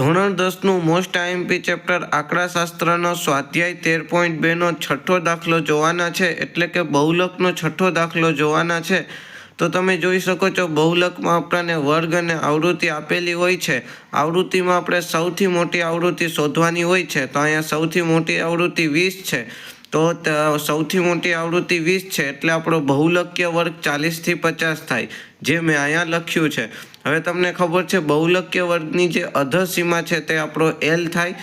ધોરણ 10નું most IMP chapter આંકડાશાસ્ત્રનો સ્વાધ્યાય 13.2નો છઠ્ઠો દાખલો જોવાના છે, એટલે કે બહુલકનો છઠ્ઠો દાખલો જોવાના છે. તો તમે જોઈ શકો છો બહુલકમાં આપણને વર્ગ અને આવૃત્તિ આપેલી હોય છે. આવૃત્તિમાં આપણે સૌથી મોટી આવૃત્તિ શોધવાની હોય છે. તો અહીંયા સૌથી મોટી આવૃત્તિ 20 છે. તો સૌથી મોટી આવૃત્તિ 20 છે એટલે આપણો બહુલકીય વર્ગ 40 થી 50 થાય, જે મેં અહીંયા લખ્યું છે. હવે તમને ખબર છે બહુલકીય વર્ગની જે અધસીમા છે તે આપણો L થાય,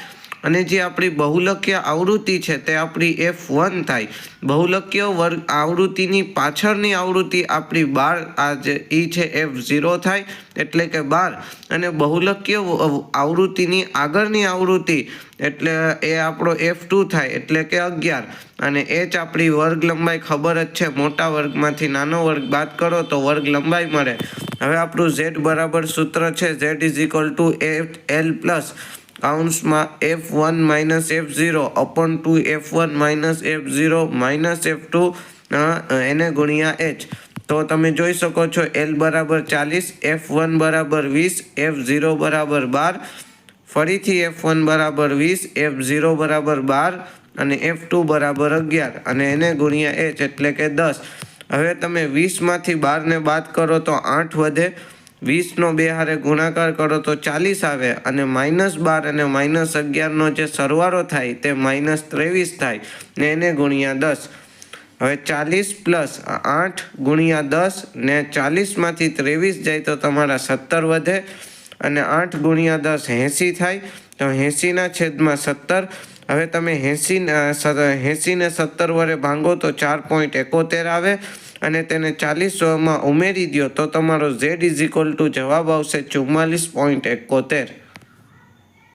અને જે આપણી બહુલકીય આવૃત્તિ છે તે આપણી F1 થાય. બહુલકીય વર્ગ આવૃત્તિની પાછળની આવૃત્તિ આપણી 12 આ જે ઈ છે F0 થાય, એટલે કે 12. અને બહુલકીય આવૃત્તિની આગળની આવૃત્તિ એટલે એ આપણો F2 થાય, એટલે કે 11. અને h આપણી વર્ગ લંબાઈ ખબર જ છે, મોટા વર્ગમાંથી નાનો વર્ગ બાદ કરો તો વર્ગ લંબાઈ મળે. હવે આપણું z બરાબર સૂત્ર છે z = L પ્લસ કૌંસમાં F1 - F0 upon 2 F1 - F0 - F2 એને ગુણ્યા h. તો તમે જોઈ શકો છો L બરાબર 40, F1 બરાબર 20, F0 બરાબર 12, ફરીથી F1 બરાબર 20, F0 બરાબર 12 અને F2 બરાબર 11 અને એને ગુણ્યા h એટલે કે 10. હવે તમે 20માંથી 12ને બાદ કરો તો 8 વધે, 20નો 2 હારે ગુણાકાર કરો તો 40 આવે, અને -12 અને -11નો જે સરવાળો થાય તે -23 થાય ને એને ગુણ્યા 10. હવે 40 પ્લસ 8 ગુણ્યા 10 ને 40માંથી 23 જાય તો તમારા 17 વધે, અને 8 ગુણ્યા 10 80 થાય, તો 80ના છેદમાં 17. હવે તમે 80 ને 17 વડે ભાંગો તો 4.71 આવે, અને તેને 40માં ઉમેરી દો તો તમારો z = જવાબ આવશે 44.71.